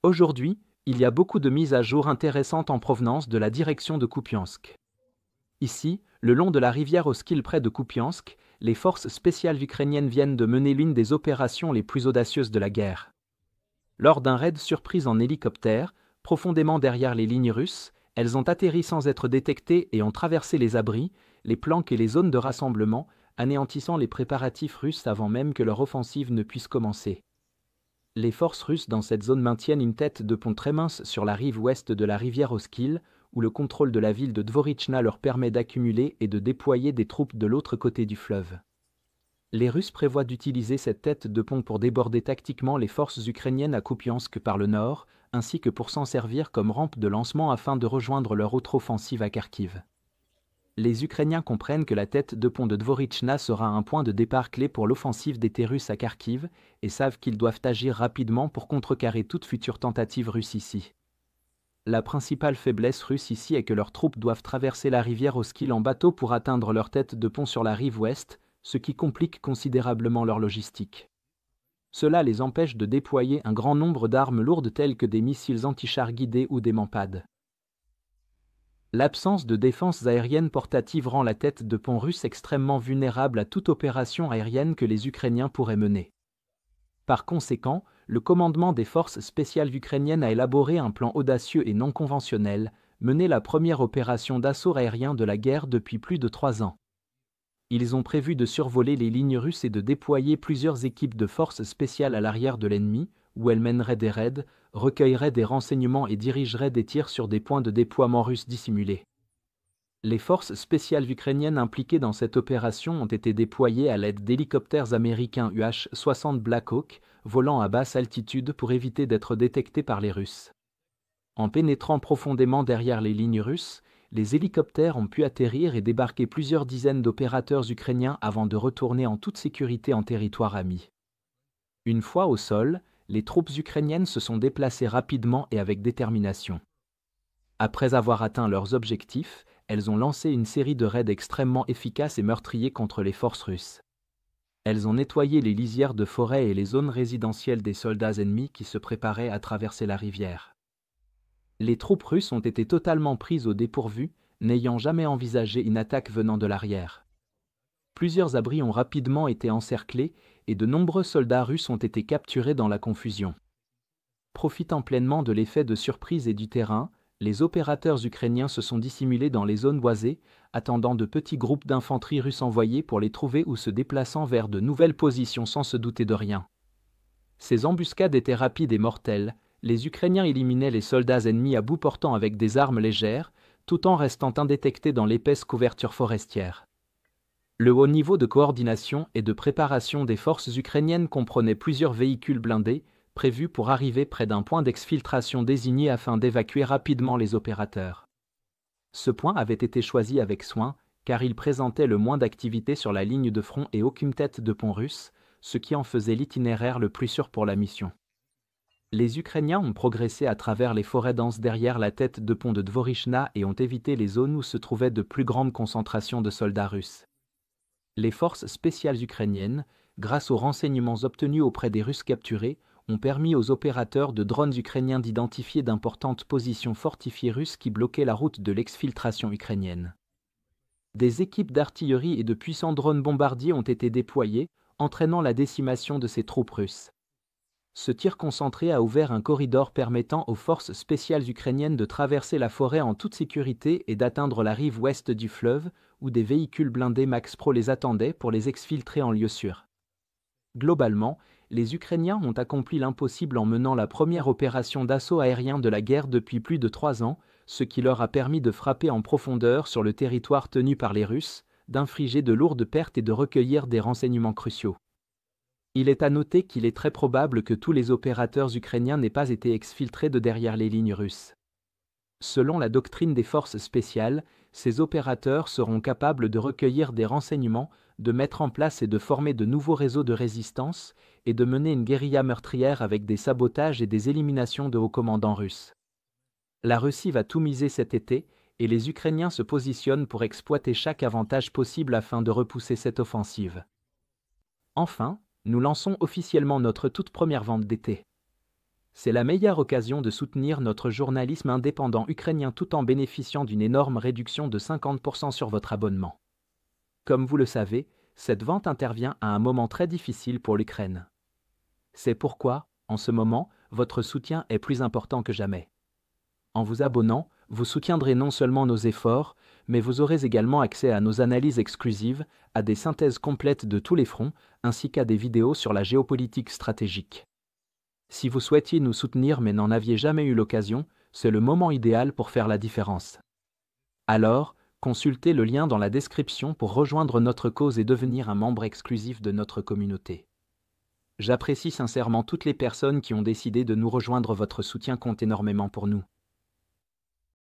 Aujourd'hui, il y a beaucoup de mises à jour intéressantes en provenance de la direction de Kupiansk. Ici, le long de la rivière Oskil près de Kupiansk, les forces spéciales ukrainiennes viennent de mener l'une des opérations les plus audacieuses de la guerre. Lors d'un raid surprise en hélicoptère, profondément derrière les lignes russes, elles ont atterri sans être détectées et ont traversé les abris, les planques et les zones de rassemblement, anéantissant les préparatifs russes avant même que leur offensive ne puisse commencer. Les forces russes dans cette zone maintiennent une tête de pont très mince sur la rive ouest de la rivière Oskil, où le contrôle de la ville de Dvorichna leur permet d'accumuler et de déployer des troupes de l'autre côté du fleuve. Les Russes prévoient d'utiliser cette tête de pont pour déborder tactiquement les forces ukrainiennes à Kupiansk par le nord, ainsi que pour s'en servir comme rampe de lancement afin de rejoindre leur autre offensive à Kharkiv. Les Ukrainiens comprennent que la tête de pont de Dvorichna sera un point de départ clé pour l'offensive d'été russe à Kharkiv et savent qu'ils doivent agir rapidement pour contrecarrer toute future tentative russe ici. La principale faiblesse russe ici est que leurs troupes doivent traverser la rivière Oskil en bateau pour atteindre leur tête de pont sur la rive ouest, ce qui complique considérablement leur logistique. Cela les empêche de déployer un grand nombre d'armes lourdes telles que des missiles antichars guidés ou des Mampad. L'absence de défense aérienne portative rend la tête de pont russe extrêmement vulnérable à toute opération aérienne que les Ukrainiens pourraient mener. Par conséquent, le commandement des forces spéciales ukrainiennes a élaboré un plan audacieux et non conventionnel, mené la première opération d'assaut aérien de la guerre depuis plus de 3 ans. Ils ont prévu de survoler les lignes russes et de déployer plusieurs équipes de forces spéciales à l'arrière de l'ennemi, où elles mèneraient des raids, recueilleraient des renseignements et dirigeraient des tirs sur des points de déploiement russes dissimulés. Les forces spéciales ukrainiennes impliquées dans cette opération ont été déployées à l'aide d'hélicoptères américains UH-60 Black Hawk, volant à basse altitude pour éviter d'être détectés par les Russes. En pénétrant profondément derrière les lignes russes, les hélicoptères ont pu atterrir et débarquer plusieurs dizaines d'opérateurs ukrainiens avant de retourner en toute sécurité en territoire ami. Une fois au sol, les troupes ukrainiennes se sont déplacées rapidement et avec détermination. Après avoir atteint leurs objectifs, elles ont lancé une série de raids extrêmement efficaces et meurtriers contre les forces russes. Elles ont nettoyé les lisières de forêt et les zones résidentielles des soldats ennemis qui se préparaient à traverser la rivière. Les troupes russes ont été totalement prises au dépourvu, n'ayant jamais envisagé une attaque venant de l'arrière. Plusieurs abris ont rapidement été encerclés et de nombreux soldats russes ont été capturés dans la confusion. Profitant pleinement de l'effet de surprise et du terrain, les opérateurs ukrainiens se sont dissimulés dans les zones boisées, attendant de petits groupes d'infanterie russes envoyés pour les trouver ou se déplaçant vers de nouvelles positions sans se douter de rien. Ces embuscades étaient rapides et mortelles. Les Ukrainiens éliminaient les soldats ennemis à bout portant avec des armes légères, tout en restant indétectés dans l'épaisse couverture forestière. Le haut niveau de coordination et de préparation des forces ukrainiennes comprenait plusieurs véhicules blindés, prévus pour arriver près d'un point d'exfiltration désigné afin d'évacuer rapidement les opérateurs. Ce point avait été choisi avec soin, car il présentait le moins d'activité sur la ligne de front et aucune tête de pont russe, ce qui en faisait l'itinéraire le plus sûr pour la mission. Les Ukrainiens ont progressé à travers les forêts denses derrière la tête de pont de Dvorichna et ont évité les zones où se trouvaient de plus grandes concentrations de soldats russes. Les forces spéciales ukrainiennes, grâce aux renseignements obtenus auprès des Russes capturés, ont permis aux opérateurs de drones ukrainiens d'identifier d'importantes positions fortifiées russes qui bloquaient la route de l'exfiltration ukrainienne. Des équipes d'artillerie et de puissants drones bombardiers ont été déployés, entraînant la décimation de ces troupes russes. Ce tir concentré a ouvert un corridor permettant aux forces spéciales ukrainiennes de traverser la forêt en toute sécurité et d'atteindre la rive ouest du fleuve, où des véhicules blindés Max Pro les attendaient pour les exfiltrer en lieu sûr. Globalement, les Ukrainiens ont accompli l'impossible en menant la première opération d'assaut aérien de la guerre depuis plus de 3 ans, ce qui leur a permis de frapper en profondeur sur le territoire tenu par les Russes, d'infliger de lourdes pertes et de recueillir des renseignements cruciaux. Il est à noter qu'il est très probable que tous les opérateurs ukrainiens n'aient pas été exfiltrés de derrière les lignes russes. Selon la doctrine des forces spéciales, ces opérateurs seront capables de recueillir des renseignements, de mettre en place et de former de nouveaux réseaux de résistance, et de mener une guérilla meurtrière avec des sabotages et des éliminations de hauts commandants russes. La Russie va tout miser cet été, et les Ukrainiens se positionnent pour exploiter chaque avantage possible afin de repousser cette offensive. Enfin, nous lançons officiellement notre toute première vente d'été. C'est la meilleure occasion de soutenir notre journalisme indépendant ukrainien tout en bénéficiant d'une énorme réduction de 50% sur votre abonnement. Comme vous le savez, cette vente intervient à un moment très difficile pour l'Ukraine. C'est pourquoi, en ce moment, votre soutien est plus important que jamais. En vous abonnant, vous soutiendrez non seulement nos efforts, mais vous aurez également accès à nos analyses exclusives, à des synthèses complètes de tous les fronts, ainsi qu'à des vidéos sur la géopolitique stratégique. Si vous souhaitiez nous soutenir mais n'en aviez jamais eu l'occasion, c'est le moment idéal pour faire la différence. Alors, consultez le lien dans la description pour rejoindre notre cause et devenir un membre exclusif de notre communauté. J'apprécie sincèrement toutes les personnes qui ont décidé de nous rejoindre, votre soutien compte énormément pour nous.